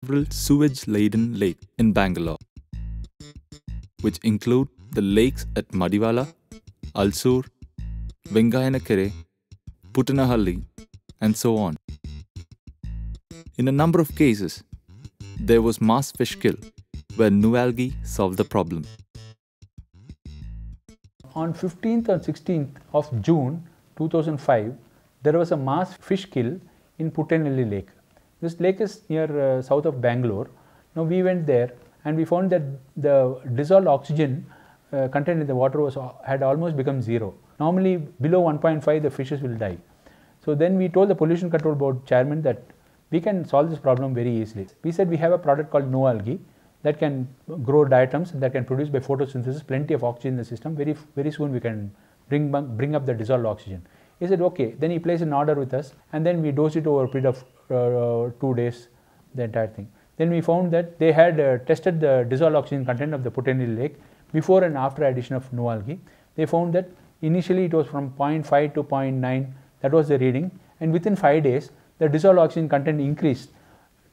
several sewage-laden lakes in Bangalore, which include the lakes at Madiwala, Alsur, Vengayanakere, Puttanahalli, and so on. In a number of cases, there was mass fish kill, where new algae solved the problem. On 15th and 16th of June 2005, there was a mass fish kill in Puttanelli Lake. This lake is near south of Bangalore. Now we went there and we found that the dissolved oxygen content in the water had almost become zero. Normally below 1.5 the fishes will die. So then we told the Pollution Control Board chairman that we can solve this problem very easily. We said we have a product called no algae that can grow diatoms, that can produce by photosynthesis plenty of oxygen in the system. Very soon we can bring up the dissolved oxygen. He said okay. Then he placed an order with us and then we dosed it over a period of 2 days, the entire thing. Then we found that they had tested the dissolved oxygen content of the Puttanelli Lake before and after addition of no algae. They found that initially it was from 0.5 to 0.9, that was the reading, and within 5 days the dissolved oxygen content increased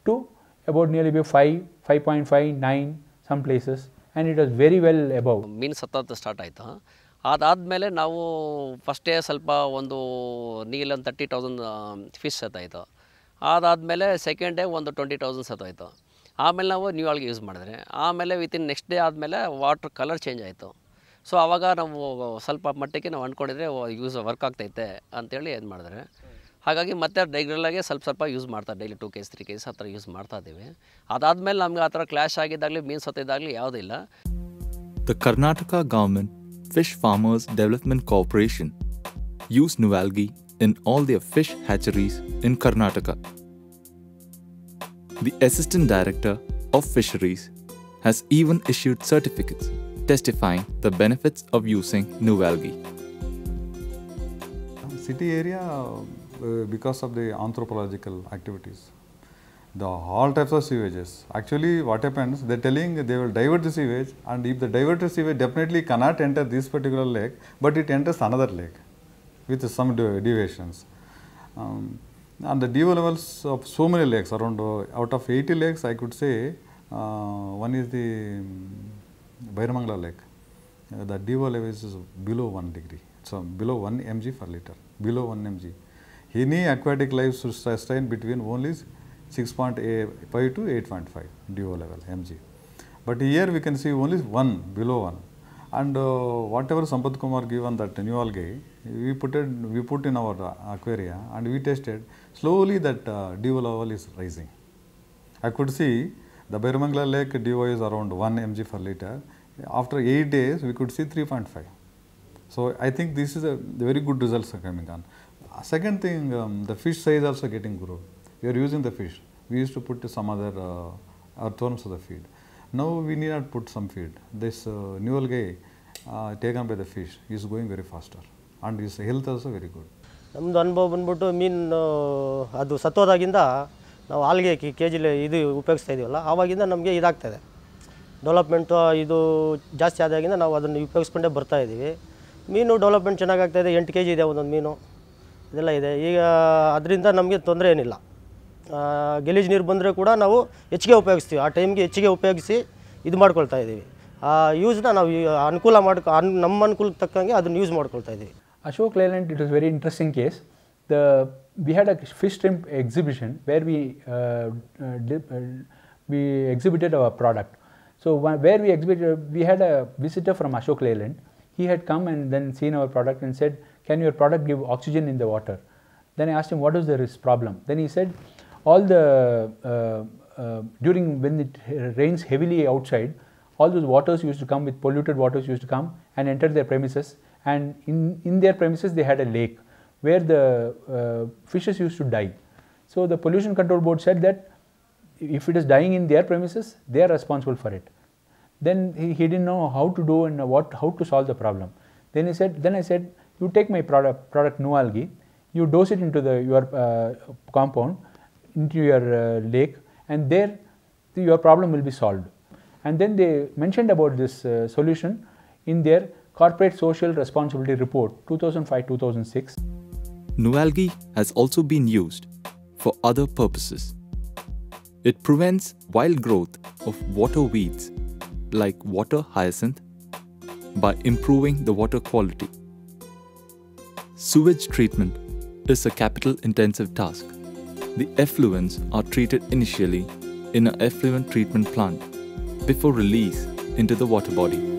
to about nearly 5, 5.5, 9 some places, and it was very well above. ಮೀನು ಸತ್ತೋದು start ಆಯಿತು. ಅದಾದಮೇಲೆ ನಾವು ಫಸ್ಟೇ ಸ್ವಲ್ಪ ಒಂದು ನೀರಲ್ಲಿ 30,000 fish ಸತ್ತೋಯ್ತು. ಅದಾದಮೇಲೆ second day ಒಂದು 20,000 ಸತ್ತೋಯ್ತು. ಆಮೇಲೆ ನಾವು ನ್ಯೂ ಆಲ್ಗೆ ಯೂಸ್ ಮಾಡಿದ್ರೆ ಆಮೇಲೆ ವಿತಿನ್ ನೆಕ್ಸ್ಟ್ ಡೇ ಆದಮೇಲೆ ವಾಟ್ರ್ ಕಲರ್ ಚೇಂಜ್ ಆಯಿತು. ಸೊ ಆವಾಗ ನಾವು ಸ್ವಲ್ಪ ಮಟ್ಟಿಗೆ ನಾವು ಅಂದ್ಕೊಂಡಿದ್ರೆ ವರ್ಕ್ ಆಗ್ತೈತೆ ಅಂತೇಳಿ ಏನು ಮಾಡಿದ್ರೆ ಹಾಗಾಗಿ ಮತ್ತೆ ರೆಗ್ಯುಲರಾಗಿ ಸ್ವಲ್ಪ ಯೂಸ್ ಮಾಡ್ತಾರೆ. ಡೈಲಿ 2 kg 3 kg ಆ ಥರ ಯೂಸ್ ಮಾಡ್ತಾ ಇದ್ದೀವಿ. ಅದಾದಮೇಲೆ ನಮ್ಗೆ ಆ ಥರ ಕ್ಲಾಶ್ ಆಗಿದ್ದಾಗಲಿ ಮೀನು ಸತ್ತಿದ್ದಾಗಲಿ ಯಾವುದೂ ಇಲ್ಲ. The Karnataka Government Fish Farmers Development Corporation use new algae in all their fish hatcheries in Karnataka. The Assistant Director of Fisheries has even issued certificates testifying the benefits of using new algae. City area, because of the anthropological activities, all types of sewages. Actually, what happens, they're telling they will divert the sewage, and if the diverted sewage definitely cannot enter this particular lake, but it enters another lake with some deviations. And the DO levels of so many lakes, around out of 80 lakes, I could say one is the Bairamangala lake. The DO level is below 1 degree, so below 1 mg per liter, below 1 mg. Any aquatic life should sustain between only 6.5 to 8.5 DO level mg. But here we can see only 1, below 1. And whatever Sampath Kumar given that new algae, we put in our aquaria and we tested. Slowly that DO level is rising. I could see the Bairamangala lake DO is around 1 mg per liter. After 8 days, we could see 3.5. So I think this is a very good results are coming on. Second thing, the fish size also getting grown. We are using the fish. We used to put some other earthworms of the feed. Now we need not put some feed. This new algae taken by the fish is going very faster, and his health also very good. ನಮ್ಮದು ಅನುಭವ ಬಂದ್ಬಿಟ್ಟು ಮೀನು ಅದು ಸತ್ತೋದಾಗಿಂದ ನಾವು algae K ಜಿಲಿ ಇದು ಉಪಯೋಗಿಸ್ತಾ ಇದೀವಲ್ಲ, ಆವಾಗಿಂದ ನಮಗೆ ಇದಾಗ್ತಾಯಿದೆ. ಡೆವಲಪ್ಮೆಂಟು ಇದು ಜಾಸ್ತಿ ಆದಾಗಿಂದ ನಾವು ಅದನ್ನು ಉಪಯೋಗಿಸ್ಕೊಂಡೇ ಬರ್ತಾ ಇದ್ದೀವಿ. ಮೀನು ಡೆವಲಪ್ಮೆಂಟ್ ಚೆನ್ನಾಗಾಗ್ತಾಯಿದೆ. 8 kg ಇದೆ ಒಂದೊಂದು ಮೀನು, ಇದೆಲ್ಲ ಇದೆ. ಈಗ ಅದರಿಂದ ನಮಗೆ ತೊಂದರೆ ಏನಿಲ್ಲ. ಗಲೀಜು ನೀರು ಬಂದರೆ ಕೂಡ ನಾವು ಹೆಚ್ಚಿಗೆ ಉಪಯೋಗಿಸ್ತೀವಿ. ಆ ಟೈಮ್ಗೆ ಹೆಚ್ಚಿಗೆ ಉಪಯೋಗಿಸಿ ಇದು ಮಾಡ್ಕೊಳ್ತಾ ಇದ್ದೀವಿ. ಆ ಯೂಸ್ನ ನಾವು ಅನುಕೂಲ ನಮ್ಮ ಅನುಕೂಲಕ್ಕೆ ತಕ್ಕಂಗೆ ಅದನ್ನು ಯೂಸ್ ಮಾಡ್ಕೊಳ್ತಾ ಇದ್ದೀವಿ. Ashok Leyland, it was a very interesting case. We had a fish shrimp exhibition where we exhibited our product. So where we exhibited, we had a visitor from Ashok Leyland. He had come and then seen our product and said, "Can your product give oxygen in the water?" Then I asked him, "What is the problem?" Then he said, during when it rains heavily outside, all those waters used to come with polluted waters used to come and enter their premises, and in their premises they had a lake where the fishes used to die. So the Pollution Control Board said that if it is dying in their premises, they are responsible for it. Then he didn't know how to do and how to solve the problem. Then I said, you take my product no algae, you dose it into your compound, into your lake, and there your problem will be solved. And then they mentioned about this solution in their Corporate Social Responsibility Report 2005-2006. New algae has also been used for other purposes. It prevents wild growth of water weeds like water hyacinth by improving the water quality. Sewage treatment is a capital-intensive task. The effluents are treated initially in an effluent treatment plant before release into the water body.